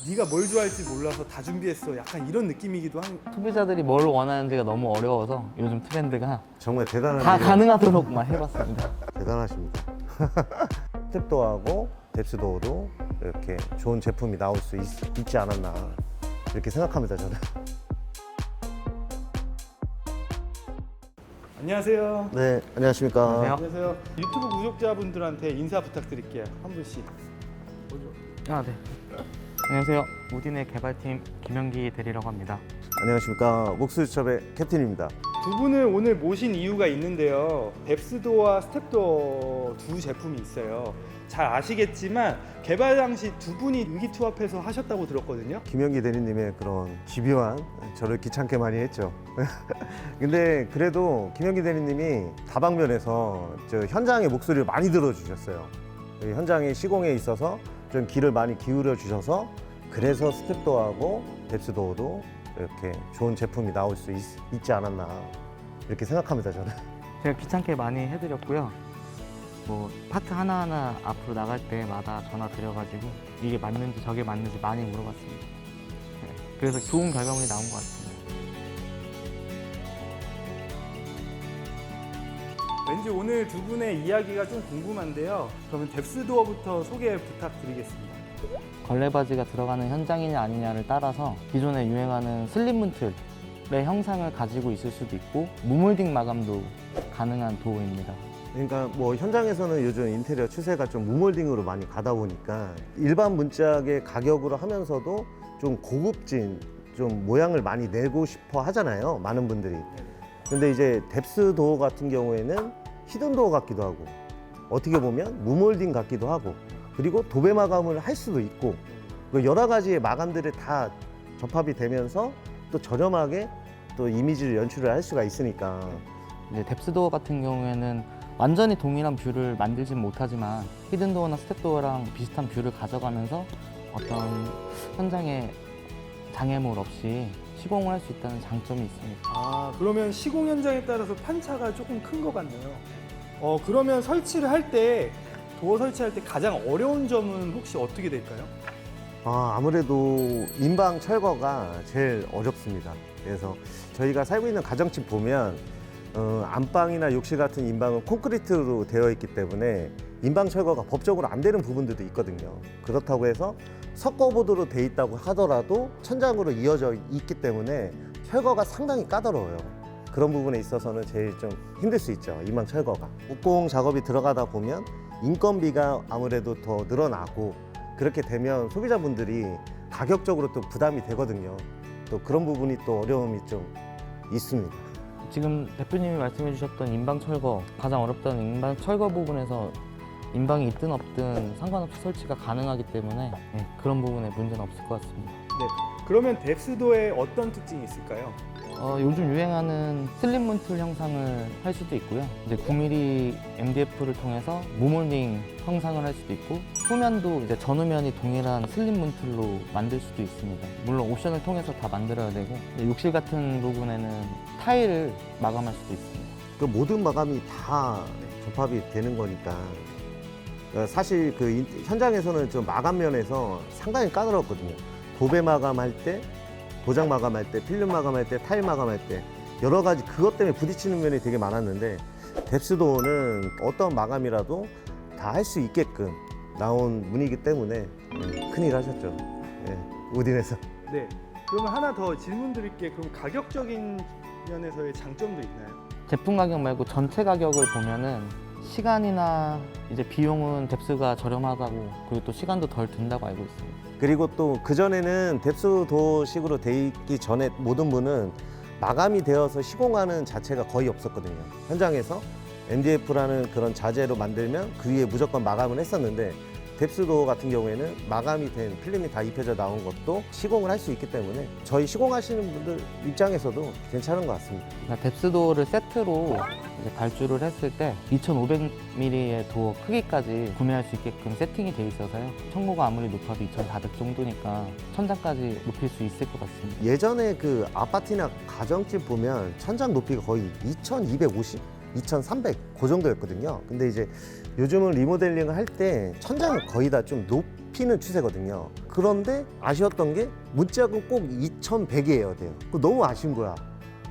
네가 뭘 좋아할지 몰라서 다 준비했어. 약간 이런 느낌이기도 한. 소비자들이 뭘 원하는지가 너무 어려워서 요즘 트렌드가 정말 대단한 다 일을 가능하도록만 해봤습니다. 대단하십니다. 스텝도어하고 뎁스도어도 이렇게 좋은 제품이 나올 수 있지 않았나 이렇게 생각합니다, 저는. 안녕하세요. 네, 안녕하십니까. 안녕하세요. 안녕하세요. 유튜브 구독자분들한테 인사 부탁드릴게요. 한 분씩. 아, 네. 안녕하세요. 우딘의 개발팀 김영기 대리라고 합니다. 안녕하십니까. 목수유첩의 캡틴입니다. 두 분을 오늘 모신 이유가 있는데요. 뎁스도어와 스텝도어 두 제품이 있어요. 잘 아시겠지만 개발 당시 두 분이 의기투합해서 하셨다고 들었거든요. 김영기 대리님의 그런 집요한 저를 귀찮게 많이 했죠. 근데 그래도 김영기 대리님이 다방면에서 저 현장의 목소리를 많이 들어주셨어요. 현장의 시공에 있어서 좀 귀를 많이 기울여 주셔서 그래서 스텝도어하고 뎁스도어도 이렇게 좋은 제품이 나올 수 있지 않았나 이렇게 생각합니다, 저는. 제가 귀찮게 많이 해드렸고요. 뭐 파트 하나하나 앞으로 나갈 때마다 전화 드려가지고 이게 맞는지 저게 맞는지 많이 물어봤습니다. 네. 그래서 좋은 결과물이 나온 것 같습니다. 왠지 오늘 두 분의 이야기가 좀 궁금한데요. 그러면 뎁스도어부터 소개 부탁드리겠습니다. 걸레바지가 들어가는 현장이냐 아니냐를 따라서 기존에 유행하는 슬림 문틀의 형상을 가지고 있을 수도 있고 무몰딩 마감도 가능한 도어입니다. 그러니까 뭐 현장에서는 요즘 인테리어 추세가 좀 무몰딩으로 많이 가다 보니까 일반 문짝의 가격으로 하면서도 좀 고급진 좀 모양을 많이 내고 싶어 하잖아요, 많은 분들이. 근데 이제 뎁스 도어 같은 경우에는 히든 도어 같기도 하고 어떻게 보면 무몰딩 같기도 하고 그리고 도배 마감을 할 수도 있고 여러 가지의 마감들이 다 접합이 되면서 또 저렴하게 또 이미지를 연출을 할 수가 있으니까. 이제 뎁스도어 같은 경우에는 완전히 동일한 뷰를 만들진 못하지만 히든도어나 스텝도어랑 비슷한 뷰를 가져가면서 어떤 현장에 장애물 없이 시공을 할 수 있다는 장점이 있습니다. 아, 그러면 시공 현장에 따라서 편차가 조금 큰 것 같네요. 그러면 설치를 할 때, 도어 설치할 때 가장 어려운 점은 혹시 어떻게 될까요? 아무래도 인방 철거가 제일 어렵습니다. 그래서 저희가 살고 있는 가정집 보면 안방이나 욕실 같은 인방은 콘크리트로 되어 있기 때문에 인방 철거가 법적으로 안 되는 부분들도 있거든요. 그렇다고 해서 석고보드로 돼 있다고 하더라도 천장으로 이어져 있기 때문에 철거가 상당히 까다로워요. 그런 부분에 있어서는 제일 좀 힘들 수 있죠, 인방 철거가. 목공 작업이 들어가다 보면 인건비가 아무래도 더 늘어나고 그렇게 되면 소비자분들이 가격적으로 또 부담이 되거든요. 또 그런 부분이 또 어려움이 좀 있습니다. 지금 대표님이 말씀해 주셨던 인방 철거, 가장 어렵다는 인방 철거 부분에서 인방이 있든 없든 상관없이 설치가 가능하기 때문에 네, 그런 부분에 문제는 없을 것 같습니다. 네. 그러면 뎁스도어에 어떤 특징이 있을까요? 요즘 유행하는 슬림 문틀 형상을 할 수도 있고요. 이제 9mm MDF를 통해서 무몰딩 형상을 할 수도 있고 후면도 이제 전후면이 동일한 슬림 문틀로 만들 수도 있습니다. 물론 옵션을 통해서 다 만들어야 되고 욕실 같은 부분에는 타일을 마감할 수도 있습니다. 그 모든 마감이 다 접합이 되는 거니까 사실 그 현장에서는 좀 마감 면에서 상당히 까다롭거든요. 도배 마감할 때, 도장 마감할 때, 필름 마감할 때, 타일 마감할 때 여러 가지 그것 때문에 부딪히는 면이 되게 많았는데 뎁스도어는 어떤 마감이라도 다 할 수 있게끔 나온 문이기 때문에 큰일 하셨죠. 우딘에서. 네. 그러면 하나 더 질문 드릴게요. 그럼 가격적인 면에서의 장점도 있나요? 제품 가격 말고 전체 가격을 보면은 시간이나 이제 비용은 뎁스가 저렴하다고 그리고 또 시간도 덜 든다고 알고 있습니다. 그리고 또 그전에는 뎁스도어식으로 돼 있기 전에 모든 문은 마감이 되어서 시공하는 자체가 거의 없었거든요. 현장에서 MDF라는 그런 자재로 만들면 그 위에 무조건 마감을 했었는데 뎁스도어 같은 경우에는 마감이 된 필름이 다 입혀져 나온 것도 시공을 할 수 있기 때문에 저희 시공하시는 분들 입장에서도 괜찮은 것 같습니다. 그러니까 뎁스도어를 세트로 이제 발주를 했을 때 2400mm의 도어 크기까지 구매할 수 있게끔 세팅이 돼 있어서요. 청고가 아무리 높아도 2400 정도니까 천장까지 높일 수 있을 것 같습니다. 예전에 그 아파트나 가정집 보면 천장 높이가 거의 2250, 2300 그 정도였거든요. 근데 이제 요즘은 리모델링을 할 때 천장이 거의 다 좀 높이는 추세거든요. 그런데 아쉬웠던 게 문짝은 꼭 2100이에요 돼요. 그거 너무 아쉬운 거야.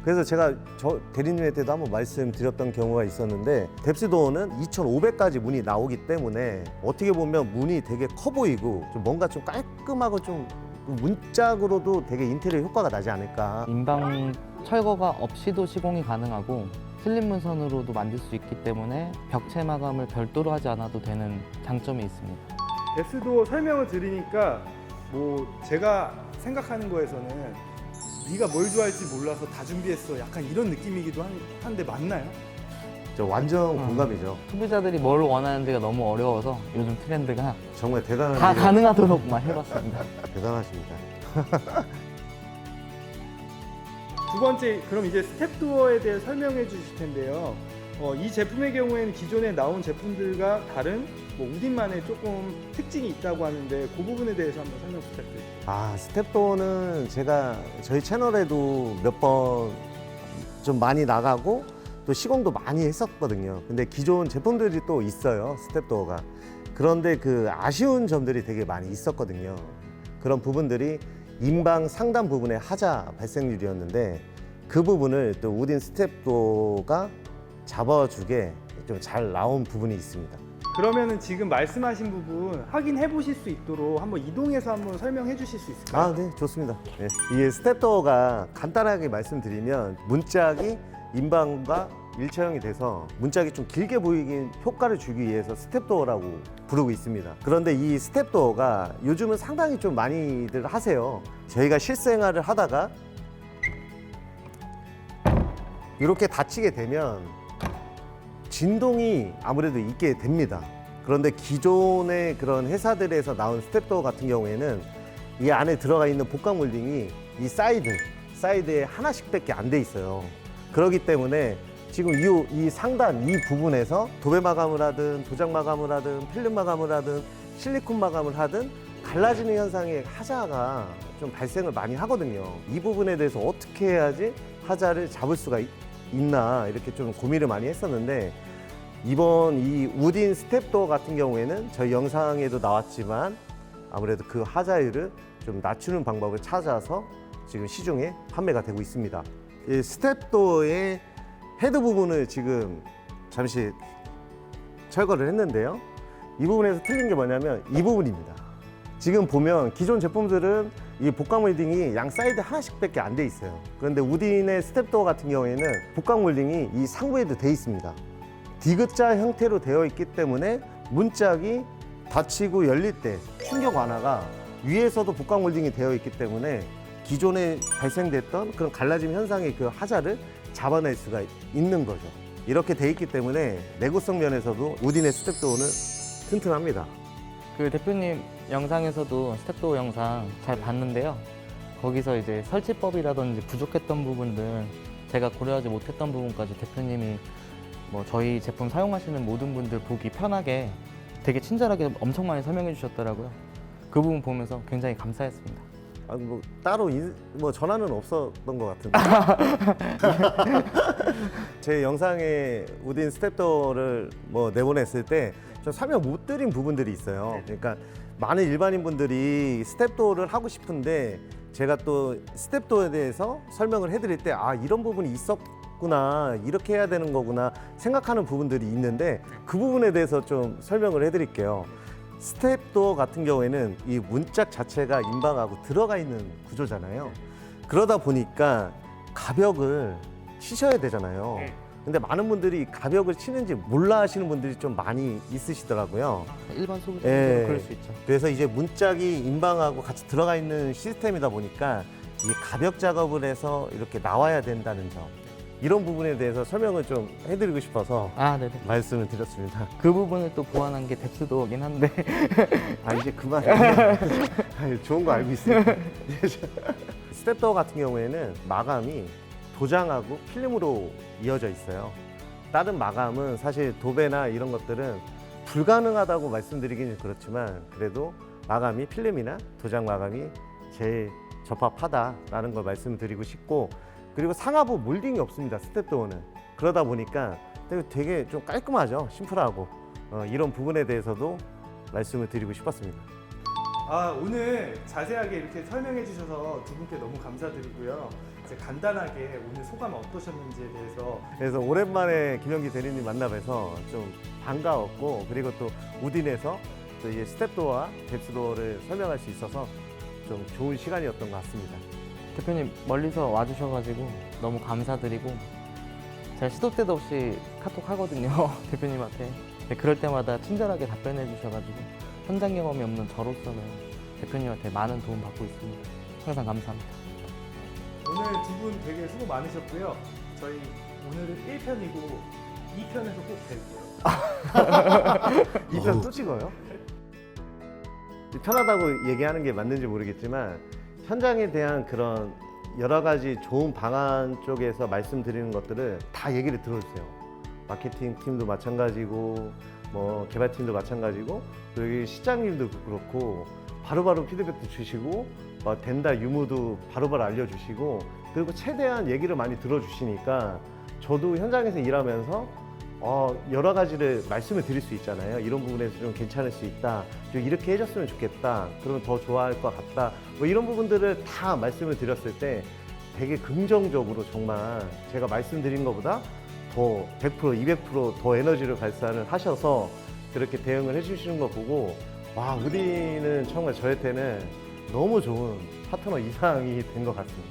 그래서 제가 저 대리님한테도 한번 말씀드렸던 경우가 있었는데 뎁스도어는 2500까지 문이 나오기 때문에 어떻게 보면 문이 되게 커 보이고 좀 뭔가 좀 깔끔하고 좀 문짝으로도 되게 인테리어 효과가 나지 않을까. 인방 철거가 없이도 시공이 가능하고 슬림 문선으로도 만들 수 있기 때문에 벽체 마감을 별도로 하지 않아도 되는 장점이 있습니다. 뎁스도어 설명을 들으니까 뭐 제가 생각하는 거에서는 네가 뭘 좋아할지 몰라서 다 준비했어 약간 이런 느낌이기도 한데 맞나요? 저 완전 공감이죠. 소비자들이 뭘 원하는지가 너무 어려워서 요즘 트렌드가 정말 대단한 다 일이에요. 가능하도록만 해봤습니다. 대단하십니다. 두 번째, 그럼 이제 스텝도어에 대해 설명해 주실 텐데요. 이 제품의 경우에는 기존에 나온 제품들과 다른 뭐 우딘만의 조금 특징이 있다고 하는데 그 부분에 대해서 한번 설명 부탁드립니다. 아, 스텝도어는 제가 저희 채널에도 몇 번 좀 많이 나가고 또 시공도 많이 했었거든요. 근데 기존 제품들이 또 있어요, 스텝도어가. 그런데 그 아쉬운 점들이 되게 많이 있었거든요. 그런 부분들이 인방 상단 부분의 하자 발생률이었는데 그 부분을 또 우딘 스텝도어가 잡아주게 좀 잘 나온 부분이 있습니다. 그러면은 지금 말씀하신 부분 확인해 보실 수 있도록 한번 이동해서 한번 설명해 주실 수 있을까요? 아, 네, 좋습니다. 네. 이게 스텝도어가 간단하게 말씀드리면 문짝이 인방과 일체형이 돼서 문짝이 좀 길게 보이긴 효과를 주기 위해서 스텝도어라고 부르고 있습니다. 그런데 이 스텝도어가 요즘은 상당히 좀 많이들 하세요. 저희가 실생활을 하다가 이렇게 닫히게 되면 진동이 아무래도 있게 됩니다. 그런데 기존의 그런 회사들에서 나온 스텝도어 같은 경우에는 이 안에 들어가 있는 복강 몰딩이 이 사이드에 하나씩밖에 안 돼 있어요. 그렇기 때문에 지금 이 상단 이 부분에서 도배 마감을 하든 도장 마감을 하든 필름 마감을 하든 실리콘 마감을 하든 갈라지는 현상의 하자가 좀 발생을 많이 하거든요. 이 부분에 대해서 어떻게 해야지 하자를 잡을 수가 있나 이렇게 좀 고민을 많이 했었는데 이번 이 우딘 스텝도어 같은 경우에는 저희 영상에도 나왔지만 아무래도 그 하자율을 좀 낮추는 방법을 찾아서 지금 시중에 판매가 되고 있습니다. 이 스텝도어의 헤드 부분을 지금 잠시 철거를 했는데요. 이 부분에서 틀린 게 뭐냐면 이 부분입니다. 지금 보면 기존 제품들은 이 복강 몰딩이 양 사이드 하나씩밖에 안 돼 있어요. 그런데 우딘의 스텝도어 같은 경우에는 복강 몰딩이 이 상부에도 돼 있습니다. 디귿자 형태로 되어 있기 때문에 문짝이 닫히고 열릴 때 충격 완화가 위에서도 복강 몰딩이 되어 있기 때문에 기존에 발생됐던 그런 갈라짐 현상의 그 하자를 잡아낼 수가 있는 거죠. 이렇게 돼 있기 때문에 내구성 면에서도 우딘의 스텝도어는 튼튼합니다. 그 대표님 영상에서도 스텝도어 영상 잘 봤는데요. 거기서 이제 설치법이라든지 부족했던 부분들 제가 고려하지 못했던 부분까지 대표님이 뭐 저희 제품 사용하시는 모든 분들 보기 편하게 되게 친절하게 엄청 많이 설명해 주셨더라고요. 그 부분 보면서 굉장히 감사했습니다. 아, 뭐 따로 뭐 전화는 없었던 것 같은데 제 영상에 우딘 스텝도어를 뭐 내보냈을 때 좀 설명 못 드린 부분들이 있어요. 그러니까 많은 일반인 분들이 스텝도어를 하고 싶은데 제가 또 스텝도어에 대해서 설명을 해드릴 때 아 이런 부분이 있었구나 이렇게 해야 되는 거구나 생각하는 부분들이 있는데 그 부분에 대해서 좀 설명을 해드릴게요. 스텝도어 같은 경우에는 이 문짝 자체가 인방하고 들어가 있는 구조잖아요. 그러다 보니까 가벽을 치셔야 되잖아요. 근데 많은 분들이 가벽을 치는지 몰라 하시는 분들이 좀 많이 있으시더라고요. 일반 소비자들은 예. 그럴 수 있죠. 그래서 이제 문짝이 인방하고 같이 들어가 있는 시스템이다 보니까 이 가벽 작업을 해서 이렇게 나와야 된다는 점 이런 부분에 대해서 설명을 좀 해드리고 싶어서 아, 네네. 말씀을 드렸습니다. 그 부분을 또 보완한 게 뎁스도어긴 한데 아 이제 그만. 아니, 좋은 거 알고 있으니까. 스텝도어 같은 경우에는 마감이 도장하고 필름으로 이어져 있어요. 다른 마감은 사실 도배나 이런 것들은 불가능하다고 말씀드리기는 그렇지만 그래도 마감이 필름이나 도장 마감이 제일 적합하다라는 걸 말씀드리고 싶고 그리고 상하부 몰딩이 없습니다. 스텝도어는. 그러다 보니까 되게 좀 깔끔하죠. 심플하고 이런 부분에 대해서도 말씀을 드리고 싶었습니다. 오늘 자세하게 이렇게 설명해 주셔서 두 분께 너무 감사드리고요. 이제 간단하게 오늘 소감 어떠셨는지에 대해서 그래서 오랜만에 김영기 대리님 만나뵈서 좀 반가웠고, 그리고 또 우딘에서 또 이게 스텝도어와 뎁스도어를 설명할 수 있어서 좀 좋은 시간이었던 것 같습니다. 대표님 멀리서 와주셔가지고 너무 감사드리고, 제가 시도 때도 없이 카톡 하거든요. 대표님한테. 근데 그럴 때마다 친절하게 답변해 주셔가지고 현장 경험이 없는 저로서는 대표님한테 많은 도움 받고 있습니다. 항상 감사합니다. 오늘 두 분 되게 수고 많으셨고요. 저희 오늘은 1편이고 2편에서 꼭 뵐게요. 이 편 또 찍어요? 편하다고 얘기하는 게 맞는지 모르겠지만 현장에 대한 그런 여러 가지 좋은 방안 쪽에서 말씀드리는 것들을 다 얘기를 들어주세요. 마케팅 팀도 마찬가지고 뭐 개발팀도 마찬가지고 또 여기 시장님도 그렇고 바로바로 피드백도 주시고 된다 유무도 바로바로 알려주시고, 그리고 최대한 얘기를 많이 들어주시니까 저도 현장에서 일하면서 여러 가지를 말씀을 드릴 수 있잖아요. 이런 부분에서 좀 괜찮을 수 있다, 좀 이렇게 해줬으면 좋겠다, 그러면 더 좋아할 것 같다, 뭐 이런 부분들을 다 말씀을 드렸을 때 되게 긍정적으로 정말 제가 말씀드린 것보다 더 100%, 200% 더 에너지를 발산을 하셔서 그렇게 대응을 해주시는 거 보고, 와, 우디는 정말 저한테는 너무 좋은 파트너 이상이 된 것 같습니다.